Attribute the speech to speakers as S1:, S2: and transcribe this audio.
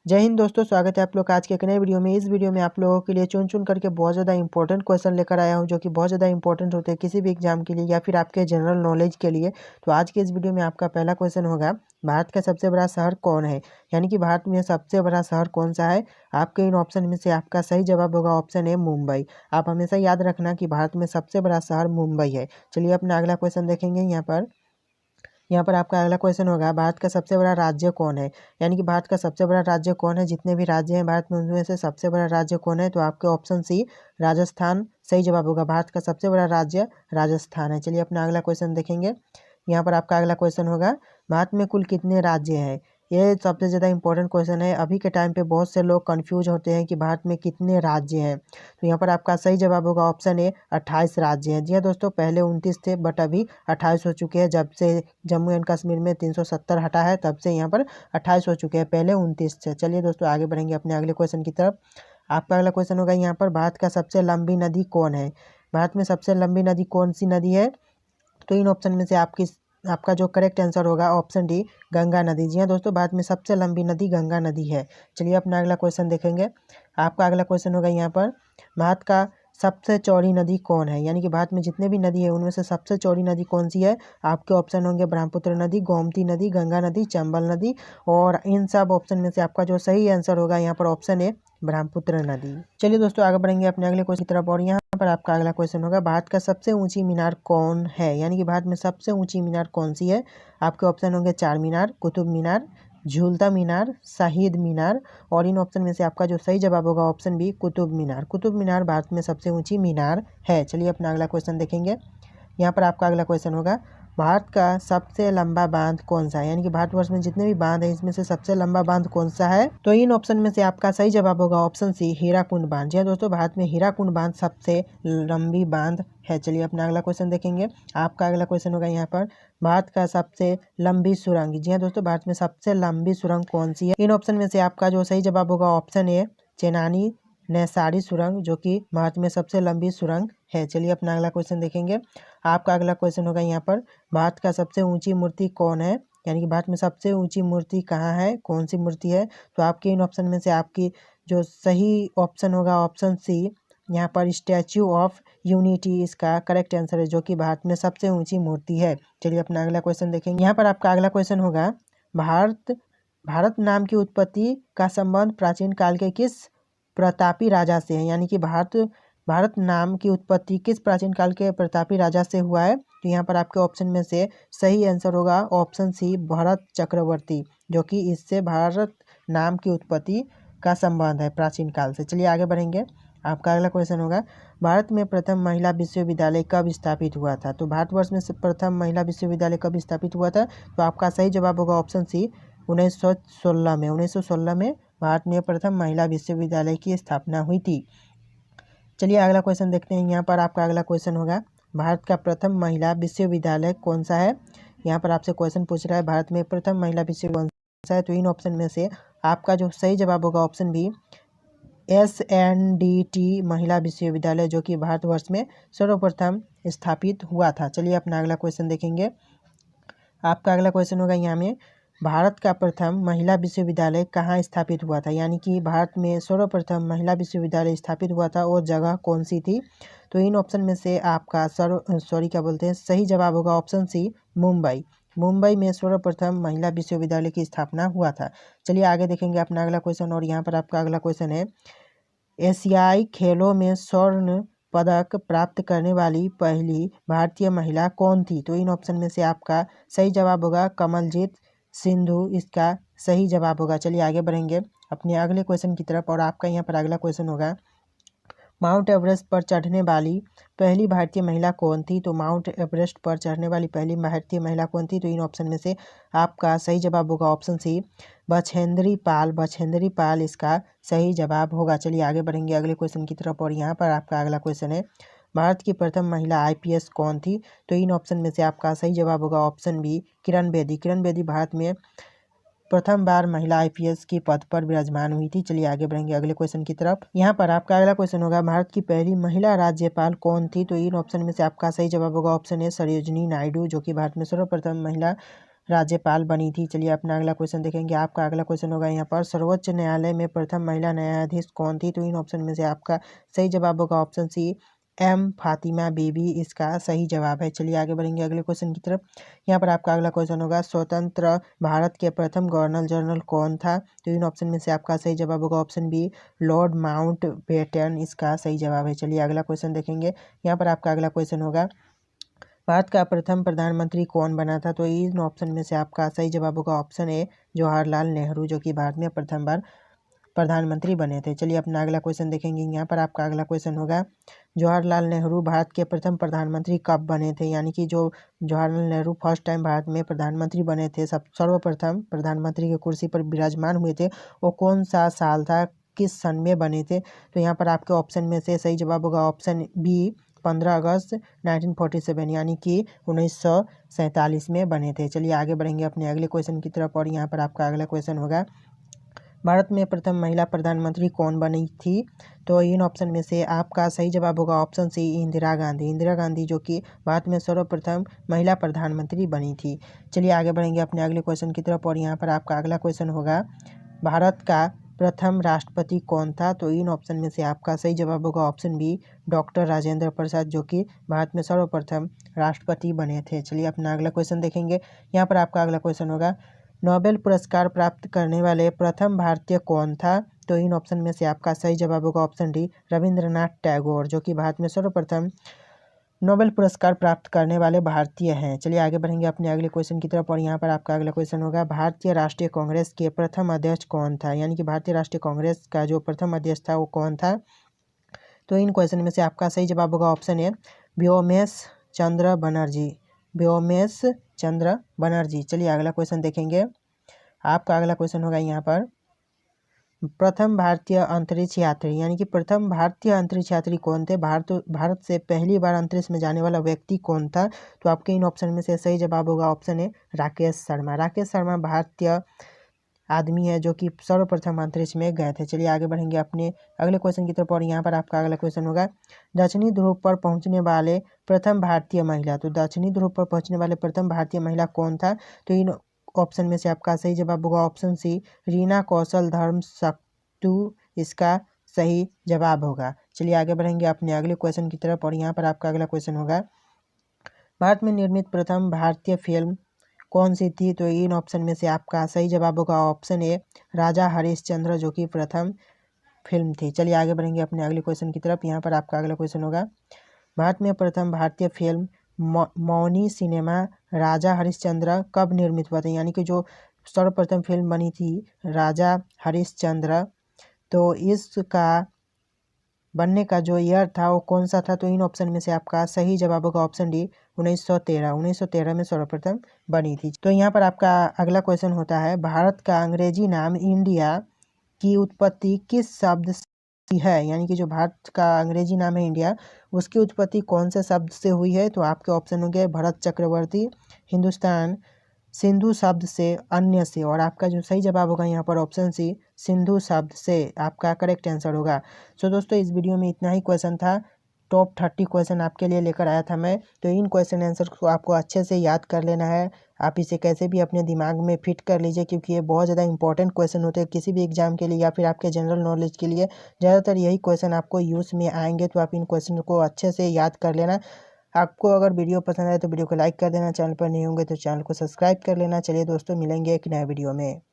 S1: जय हिंद दोस्तों, स्वागत है आप लोग का आज के एक नए वीडियो में। इस वीडियो में आप लोगों के लिए चुन करके बहुत ज़्यादा इंपॉर्टेंट क्वेश्चन लेकर आया हूं, जो कि बहुत ज़्यादा इंपॉर्टेंट होते हैं किसी भी एग्जाम के लिए या फिर आपके जनरल नॉलेज के लिए। तो आज के इस वीडियो में आपका पहला क्वेश्चन होगा, भारत का सबसे बड़ा शहर कौन है? यानी कि भारत में सबसे बड़ा शहर कौन सा है? आपके इन ऑप्शन में से आपका सही जवाब होगा ऑप्शन ए मुंबई। आप हमेशा याद रखना कि भारत में सबसे बड़ा शहर मुंबई है। चलिए अपना अगला क्वेश्चन देखेंगे। यहाँ पर आपका अगला क्वेश्चन होगा, भारत का सबसे बड़ा राज्य कौन है? यानी कि भारत का सबसे बड़ा राज्य कौन है? जितने भी राज्य हैं भारत में उनमें से सबसे बड़ा राज्य कौन है? तो आपके ऑप्शन सी राजस्थान सही जवाब होगा। भारत का सबसे बड़ा राज्य राजस्थान है। चलिए अपना अगला क्वेश्चन देखेंगे। यहाँ पर आपका अगला क्वेश्चन होगा, भारत में कुल कितने राज्य हैं? ये सबसे ज़्यादा इंपॉर्टेंट क्वेश्चन है। अभी के टाइम पे बहुत से लोग कंफ्यूज होते हैं कि भारत में कितने राज्य हैं। तो यहाँ पर आपका सही जवाब होगा ऑप्शन ए 28 राज्य हैं। जी हाँ दोस्तों, पहले 29 थे बट अभी 28 हो चुके हैं। जब से जम्मू एंड कश्मीर में 370 हटा है तब से यहाँ पर 28 हो चुके हैं, पहले 29 थे। चलिए दोस्तों आगे बढ़ेंगे अपने अगले क्वेश्चन की तरफ। आपका अगला क्वेश्चन होगा यहाँ पर, भारत का सबसे लंबी नदी कौन है? भारत में सबसे लंबी नदी कौन सी नदी है? तो इन ऑप्शन में से आपका जो करेक्ट आंसर होगा ऑप्शन डी गंगा नदी। जी हाँ दोस्तों, भारत में सबसे लंबी नदी गंगा नदी है। चलिए अपना अगला क्वेश्चन देखेंगे। आपका अगला क्वेश्चन होगा यहाँ पर, भारत का सबसे चौड़ी नदी कौन है? यानी कि भारत में जितने भी नदी है उनमें से सबसे चौड़ी नदी कौन सी है? आपके ऑप्शन होंगे ब्रह्मपुत्र नदी, गोमती नदी, गंगा नदी, चंबल नदी। और इन सब ऑप्शन में से आपका जो सही आंसर होगा यहाँ पर ऑप्शन ए ब्रह्मपुत्र नदी। चलिए दोस्तों आगे बढ़ेंगे अपने अगले क्वेश्चन की तरफ। और यहाँ पर आपका अगला क्वेश्चन होगा, भारत का सबसे ऊंची मीनार कौन है? यानी कि भारत में सबसे ऊंची मीनार कौन सी है? आपके ऑप्शन होंगे चार मीनार, कुतुब मीनार, झूलता मीनार, शहीद मीनार। और इन ऑप्शन में से आपका जो सही जवाब होगा ऑप्शन बी कुतुब मीनार। कुतुब मीनार भारत में सबसे ऊंची मीनार है। चलिए अपना अगला क्वेश्चन देखेंगे। यहाँ पर आपका अगला क्वेश्चन होगा, भारत का सबसे लंबा बांध कौन सा है? यानी कि भारतवर्ष में जितने भी बांध है इसमें से सबसे लंबा बांध कौन सा है? तो इन ऑप्शन में से आपका सही जवाब होगा ऑप्शन सी हीराकुंड बांध। जी हाँ दोस्तों, भारत में हीराकुंड बांध सबसे लंबी बांध है। चलिए अपना अगला क्वेश्चन देखेंगे। आपका अगला क्वेश्चन होगा यहाँ पर, भारत का सबसे लंबी सुरंग। जी हाँ दोस्तों, भारत में सबसे लंबी सुरंग कौन सी है? इन ऑप्शन में से आपका जो सही जवाब होगा ऑप्शन ए चेनानी नैसारी सुरंग, जो कि भारत में सबसे लंबी सुरंग है। चलिए अपना अगला क्वेश्चन देखेंगे। आपका अगला क्वेश्चन होगा यहाँ पर, भारत का सबसे ऊंची मूर्ति कौन है? यानी कि भारत में सबसे ऊंची मूर्ति कहाँ है, कौन सी मूर्ति है? तो आपके इन ऑप्शन में से आपकी जो सही ऑप्शन होगा ऑप्शन सी यहाँ पर स्टैच्यू ऑफ यूनिटी इसका करेक्ट आंसर है, जो कि भारत में सबसे ऊंची मूर्ति है। चलिए अपना अगला क्वेश्चन देखेंगे। यहाँ पर आपका अगला क्वेश्चन होगा, भारत भारत नाम की उत्पत्ति का संबंध प्राचीन काल के किस प्रतापी राजा से है? यानी कि भारत नाम की उत्पत्ति किस प्राचीन काल के प्रतापी राजा से हुआ है? तो यहाँ पर आपके ऑप्शन में से सही आंसर होगा ऑप्शन सी भरत चक्रवर्ती, जो कि इससे भारत नाम की उत्पत्ति का संबंध है प्राचीन काल से। चलिए आगे बढ़ेंगे। आपका अगला क्वेश्चन होगा, भारत में प्रथम महिला विश्वविद्यालय कब स्थापित हुआ था? तो भारतवर्ष में प्रथम महिला विश्वविद्यालय कब स्थापित हुआ था? तो आपका सही जवाब होगा ऑप्शन सी 1916 में। 1916 में भारत में प्रथम महिला विश्वविद्यालय की स्थापना हुई थी। चलिए अगला क्वेश्चन देखते हैं। यहाँ पर आपका अगला क्वेश्चन होगा, भारत का प्रथम महिला विश्वविद्यालय कौन सा है? यहाँ पर आपसे क्वेश्चन पूछ रहा है भारत में प्रथम महिला विश्वविद्यालय कौन सा है? तो इन ऑप्शन में से आपका जो सही जवाब होगा ऑप्शन बी SNDT महिला विश्वविद्यालय, जो कि भारतवर्ष में सर्वप्रथम स्थापित हुआ था। चलिए अपना अगला क्वेश्चन देखेंगे। आपका अगला क्वेश्चन होगा यहाँ में, भारत का प्रथम महिला विश्वविद्यालय कहाँ स्थापित हुआ था? यानी कि भारत में सर्वप्रथम महिला विश्वविद्यालय स्थापित हुआ था, वो जगह कौन सी थी? तो इन ऑप्शन में से आपका सही जवाब होगा ऑप्शन सी मुंबई। मुंबई में सर्वप्रथम महिला विश्वविद्यालय की स्थापना हुआ था। चलिए आगे देखेंगे अपना अगला क्वेश्चन। और यहाँ पर आपका अगला क्वेश्चन है, एशियाई खेलों में स्वर्ण पदक प्राप्त करने वाली पहली भारतीय महिला कौन थी? तो इन ऑप्शन में से आपका सही जवाब होगा कमलजीत सिंधु, इसका सही जवाब होगा। चलिए आगे बढ़ेंगे अपने अगले क्वेश्चन की तरफ। और आपका यहाँ पर अगला क्वेश्चन होगा, माउंट एवरेस्ट पर चढ़ने वाली पहली भारतीय महिला कौन थी? तो माउंट एवरेस्ट पर चढ़ने वाली पहली भारतीय महिला कौन थी? तो इन ऑप्शन में से आपका सही जवाब होगा ऑप्शन सी बछेंद्री पाल। बछेंद्री पाल इसका सही जवाब होगा। चलिए आगे बढ़ेंगे अगले क्वेश्चन की तरफ। और यहाँ पर आपका अगला क्वेश्चन है, भारत की प्रथम महिला IPS कौन थी? तो इन ऑप्शन में से आपका सही जवाब होगा ऑप्शन बी किरण बेदी। किरण बेदी भारत में प्रथम बार महिला IPS की पद पर विराजमान हुई थी। चलिए आगे बढ़ेंगे अगले क्वेश्चन की तरफ। यहाँ पर आपका अगला क्वेश्चन होगा, भारत की पहली महिला राज्यपाल कौन थी? तो इन ऑप्शन में से आपका सही जवाब होगा ऑप्शन ए सरोजिनी नायडू, जो कि भारत में सर्वप्रथम महिला राज्यपाल बनी थी। चलिए अपना अगला क्वेश्चन देखेंगे। आपका अगला क्वेश्चन होगा यहाँ पर सर्वोच्च न्यायालय में प्रथम महिला न्यायाधीश कौन थी? तो इन ऑप्शन में से आपका सही जवाब होगा ऑप्शन सी एम फातिमा बीबी इसका सही जवाब है। चलिए आगे बढ़ेंगे अगले क्वेश्चन की तरफ। यहाँ पर आपका अगला क्वेश्चन होगा स्वतंत्र भारत के प्रथम गवर्नर जनरल कौन था? तो इन ऑप्शन में से आपका सही जवाब होगा ऑप्शन बी लॉर्ड माउंटबेटन इसका सही जवाब है। चलिए अगला क्वेश्चन देखेंगे। यहाँ पर आपका अगला क्वेश्चन होगा भारत का प्रथम प्रधानमंत्री कौन बना था? तो इन ऑप्शन में से आपका सही जवाब होगा ऑप्शन ए जवाहरलाल नेहरू, जो कि भारत में प्रथम बार प्रधानमंत्री बने थे। चलिए अपना अगला क्वेश्चन देखेंगे। यहाँ पर आपका अगला क्वेश्चन होगा जवाहरलाल नेहरू भारत के प्रथम प्रधानमंत्री कब बने थे? यानी कि जो जवाहरलाल नेहरू फर्स्ट टाइम भारत में प्रधानमंत्री बने थे, सर्वप्रथम प्रधानमंत्री की कुर्सी पर विराजमान हुए थे, वो कौन सा साल था, किस सन में बने थे? तो यहाँ पर आपके ऑप्शन में से सही जवाब होगा ऑप्शन बी 15 अगस्त 1947 यानी कि 1947 में बने थे। चलिए आगे बढ़ेंगे अपने अगले क्वेश्चन की तरफ और यहाँ पर आपका अगला क्वेश्चन होगा भारत में प्रथम महिला प्रधानमंत्री कौन बनी थी? तो इन ऑप्शन में से आपका सही जवाब होगा ऑप्शन सी इंदिरा गांधी। इंदिरा गांधी जो कि भारत में सर्वप्रथम महिला प्रधानमंत्री बनी थी। चलिए आगे बढ़ेंगे अपने अगले क्वेश्चन की तरफ और यहाँ पर आपका अगला क्वेश्चन होगा भारत का प्रथम राष्ट्रपति कौन था? तो इन ऑप्शन में से आपका सही जवाब होगा option B doctor Rajendra Prasad, जो कि भारत में सर्वप्रथम राष्ट्रपति बने थे। चलिए अपना अगला क्वेश्चन देखेंगे। यहाँ पर आपका अगला क्वेश्चन होगा नोबेल पुरस्कार प्राप्त करने वाले प्रथम भारतीय कौन था? तो इन ऑप्शन में से आपका सही जवाब होगा ऑप्शन डी रविंद्रनाथ टैगोर, जो कि भारत में सर्वप्रथम नोबेल पुरस्कार प्राप्त करने वाले भारतीय हैं। चलिए आगे बढ़ेंगे अपने अगले क्वेश्चन की तरफ और यहाँ पर आपका अगला क्वेश्चन होगा भारतीय राष्ट्रीय कांग्रेस के प्रथम अध्यक्ष कौन था? यानी कि भारतीय राष्ट्रीय कांग्रेस का जो प्रथम अध्यक्ष था वो कौन था? तो इन क्वेश्चन में से आपका सही जवाब होगा ऑप्शन ए व्योमेश चंद्र बनर्जी, व्योमेश चंद्र बनर्जी। चलिए अगला क्वेश्चन देखेंगे। आपका अगला क्वेश्चन होगा यहाँ पर प्रथम भारतीय अंतरिक्ष यात्री, यानी कि प्रथम भारतीय अंतरिक्ष यात्री कौन थे? भारत से पहली बार अंतरिक्ष में जाने वाला व्यक्ति कौन था? तो आपके इन ऑप्शन में से सही जवाब होगा ऑप्शन ए राकेश शर्मा। राकेश शर्मा भारतीय आदमी है जो कि सर्वप्रथम अंतरिक्ष में गए थे। चलिए आगे बढ़ेंगे अपने अगले क्वेश्चन की तरफ और यहाँ पर आपका अगला क्वेश्चन होगा दक्षिणी ध्रुव पर पहुंचने वाले प्रथम भारतीय महिला। तो दक्षिणी ध्रुव पर पहुंचने वाले प्रथम भारतीय महिला कौन था? तो इन ऑप्शन में से आपका सही जवाब होगा ऑप्शन सी रीना कौशल धर्म सक्तु इसका सही जवाब होगा। चलिए आगे बढ़ेंगे अपने अगले क्वेश्चन की तरफ और यहाँ पर आपका अगला क्वेश्चन होगा भारत में निर्मित प्रथम भारतीय फिल्म कौन सी थी? तो इन ऑप्शन में से आपका सही जवाब होगा ऑप्शन ए राजा हरिश्चंद्र, जो कि प्रथम फिल्म थी। चलिए आगे बढ़ेंगे अपने अगले क्वेश्चन की तरफ। यहाँ पर आपका अगला क्वेश्चन होगा भारत में प्रथम भारतीय फिल्म मौनी सिनेमा राजा हरिश्चंद्र कब निर्मित हुआ था? यानी कि जो सर्वप्रथम फिल्म बनी थी राजा हरिश्चंद्र, तो इसका बनने का जो ईयर था वो कौन सा था? तो इन ऑप्शन में से आपका सही जवाब होगा ऑप्शन डी 1913 में सर्वप्रथम बनी थी। तो यहाँ पर आपका अगला क्वेश्चन होता है भारत का अंग्रेजी नाम इंडिया की उत्पत्ति किस शब्द से है? यानी कि जो भारत का अंग्रेजी नाम है इंडिया, उसकी उत्पत्ति कौन से शब्द से हुई है? तो आपके ऑप्शन होंगे भरत चक्रवर्ती, हिंदुस्तान, सिंधु शब्द से, अन्य से, और आपका जो सही जवाब होगा यहाँ पर ऑप्शन सी सिंधु शब्द से आपका करेक्ट आंसर होगा। सो दोस्तों इस वीडियो में इतना ही क्वेश्चन था। टॉप 30 क्वेश्चन आपके लिए लेकर आया था मैं। तो इन क्वेश्चन आंसर को आपको अच्छे से याद कर लेना है। आप इसे कैसे भी अपने दिमाग में फिट कर लीजिए, क्योंकि ये बहुत ज़्यादा इंपॉर्टेंट क्वेश्चन होते हैं किसी भी एग्जाम के लिए या फिर आपके जनरल नॉलेज के लिए। ज़्यादातर यही क्वेश्चन आपको यूज़ में आएंगे, तो आप इन क्वेश्चन को अच्छे से याद कर लेना। आपको अगर वीडियो पसंद आए तो वीडियो को लाइक कर देना, चैनल पर नहीं होंगे तो चैनल को सब्सक्राइब कर लेना। चलिए दोस्तों मिलेंगे एक नए वीडियो में।